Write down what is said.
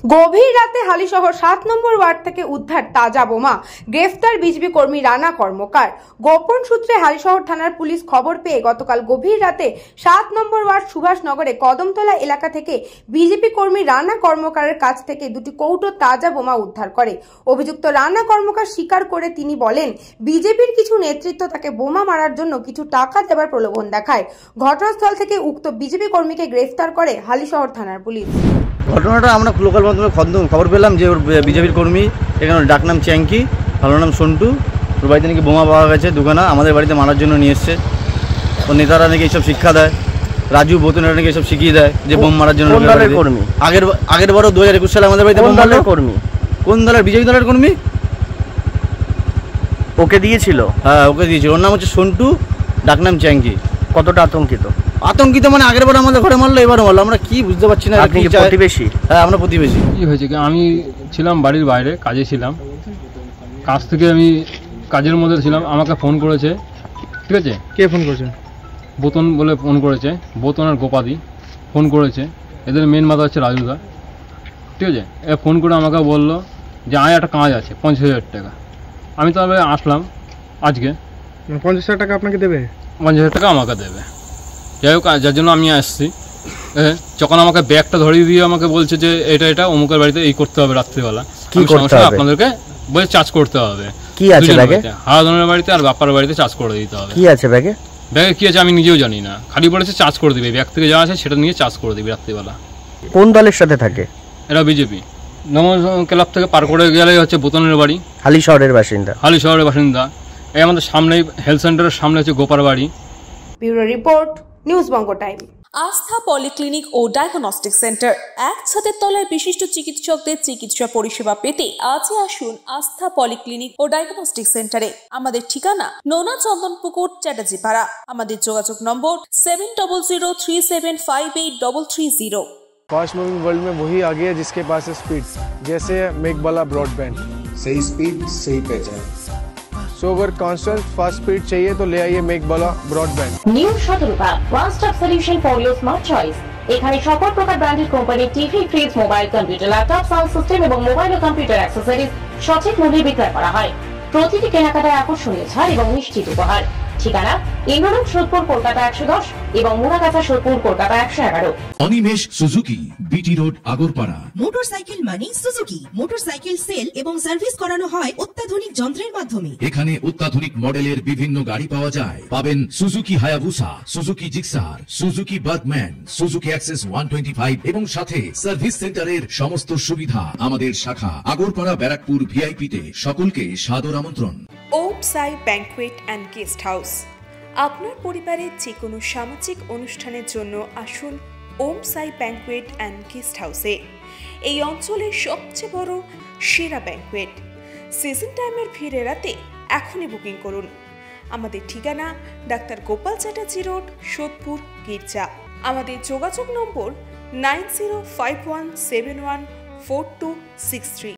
গভীর রাতে হালিশহর 7 নম্বর ওয়ার্ড থেকে উদ্ধার তাজা বোমা, গ্রেফতার বিজেপি কর্মী রানা কর্মকার। গোপন সূত্রে হালিশহর থানার পুলিশ খবর পেয়ে গতকাল গভীর রাতে 7 নম্বর ওয়ার্ড সুভাষনগরে কদমতলা এলাকা থেকে বিজেপি কর্মী রানা কর্মকারের কাছ থেকে দুটি কৌটো তাজা বোমা উদ্ধার করে। অভিযুক্ত রানা কর্মকার স্বীকার করে তিনি বলেন, বিজেপির কিছু নেতৃত্ব তাকে বোমা মারার জন্য কিছু টাকা দেওয়ার প্রলোভন দেখায়। ঘটনাস্থল থেকে উক্ত বিজেপি কর্মীকে গ্রেফতার করে হালিশহর থানার পুলিশ। ঘটনাটা আমরা লোকাল মাধ্যমে খবর পেলাম যে ওর বিজেপির কর্মী, এখানে ডাক নাম চ্যাঙ্কি, ভালো নাম সন্টু, ওর বাড়িতে নাকি বোমা পাওয়া গেছে দুখানা, আমাদের বাড়িতে মারার জন্য নিয়ে এসছে। ওর নেতারা নাকি এইসব শিক্ষা দেয়, রাজু বোতনেরা নাকি এইসব শিখিয়ে দেয় যে বোম মারার জন্য। কর্মী আগের বারও 2021 সালে আমাদের বাড়িতে বোম মারলো। কর্মী কোন দলের? বিজেপি দলের কর্মী। ওকে দিয়েছিল? হ্যাঁ, ওকে দিয়েছিল। ওর নাম হচ্ছে সন্টু, ডাক নাম চ্যাঙ্কি। কতটা আতঙ্কিত মানে আগের বার আমাদের ঘরে মারলো, এবারও মারলো। আমরা কি বুঝতে পারছি না। আপনি কি প্রতিবেশী? হ্যাঁ, আমরা প্রতিবেশী। কি হয়েছে কি, আমি ছিলাম বাড়ির বাইরে, কাজে ছিলাম। কাজ থেকে আমি কাজের মধ্যে ছিলাম, আমাকে ফোন করেছে। ঠিক আছে, কে ফোন করেছে? বোতন বলে ফোন করেছে, বোতন আর গোপাদি ফোন করেছে। এদের মেন মাথা হচ্ছে রাজুদা। ঠিক আছে, এ ফোন করে আমাকে বললো যে আয় একটা কাজ আছে 50,000 টাকা। আমি তবে আসলাম আজকে। 50,000 টাকা আপনাকে দেবে? 50,000 টাকা আমাকে দেবে। যাই হোক, যার জন্য আমি আসছি। যখন আমাকে ব্যাগটা ধরিয়ে দিয়ে আমাকে বলছে যে এটা অমুকের বাড়িতে এই করতে হবে রাত্রিবেলা। কি করতে হবে? আপনাদেরকে বলে চার্জ করতে হবে। কি আছে ব্যাগে? হারাধনের বাড়িতে আর বাপ্পার বাড়িতে চার্জ করে দিতে হবে। কি আছে ব্যাগে? ব্যাগে কি আছে আমি নিজেও জানি না, খালি বলেছে চার্জ করে দিবে। ব্যাগ থেকে যা আছে সেটা নিয়ে চার্জ করে দিবে রাত্রিবেলা। কোন দলের সাথে থাকে? এরা বিজেপি। নমো ক্লাব থেকে পার করে গেলে হচ্ছে বোতনের বাড়ি, হালিশহরের বাসিন্দা। এই আমাদের সামনেই হেলথ সেন্টারের সামনে হচ্ছে গোপার বাড়ি। ব্যুরো রিপোর্ট, নিউজ বঙ্গ টাইম। আস্থা পলিক্লিনিক ও ডায়াগনস্টিক সেন্টার, এক ছাদের তলায় বিশিষ্ট চিকিৎসকদের চিকিৎসা পরিষেবা পেতে আজই আসুন আস্থা পলিক্লিনিক ও ডায়াগনস্টিক সেন্টারে। আমাদের ঠিকানা নোনা চন্দনপুকুর, চ্যাটার্জিপাড়া। আমাদের যোগাযোগ নম্বর 7003758330। फास्ट मूविंग वर्ल्ड में वही आगे है जिसके पास है स्पीड, जैसे मेघबाला ब्रॉडबैंड। सही स्पीड, सही पहचान। सो अगर कांस्टेंट फास्ट स्पीड चाहिए तो ले आइए Meghbala broadband. New Sadarupa one stop solution for your smart choice. এখানে সকল প্রকার ব্র্যান্ডেড কোম্পানির TV, fridge, mobile, computer, laptop, sound system এবং মোবাইল ও কম্পিউটার অ্যাক্সেসরিজ সঠিক মূল্যে বিক্রয় করা হয়। প্রতিটি কেনাকাটায় আকর্ষণীয় ছাড় এবং নিশ্চিত উপহার। ঠিকানা ইন্দ্রনগর, সোদপুর, কলকাতা 110 এবং Muragachha, Sodepur, Kolkata 111। Animesh Suzuki, BT road, Agarpara. Motorcycle মানে সুজুকি। মোটরসাইকেল সেল এবং সার্ভিস করানো হয় অত্যাধুনিক যন্ত্রের মাধ্যমে। এখানে অত্যাধুনিক মডেলের বিভিন্ন গাড়ি পাওয়া যায়। পাবেন Suzuki Hayabusa, Suzuki Gixxer, Suzuki Bergman, Suzuki access 125 এবং সাথে সার্ভিস সেন্টারের সমস্ত সুবিধা। আমাদের শাখা আগরপাড়া, ব্যারাকপুর ভিআইপি তে। সকলকে সাদর আমন্ত্রণ। ওম সাই ব্যাংকুয়েট অ্যান্ড গেস্ট হাউস। আপনার পরিবারের যে কোনো সামাজিক অনুষ্ঠানের জন্য আসুন ওম সাই ব্যাংকুয়েট অ্যান্ড গেস্ট হাউসে। এই অঞ্চলের সবচেয়ে বড় সেরা ব্যাংকুয়েট। সিজন টাইমের ভিড় এড়াতে এখনই বুকিং করুন। আমাদের ঠিকানা ডাক্তার গোপাল চ্যাটার্জি রোড, সোদপুর, গির্জা। আমাদের যোগাযোগ নম্বর 9051714263।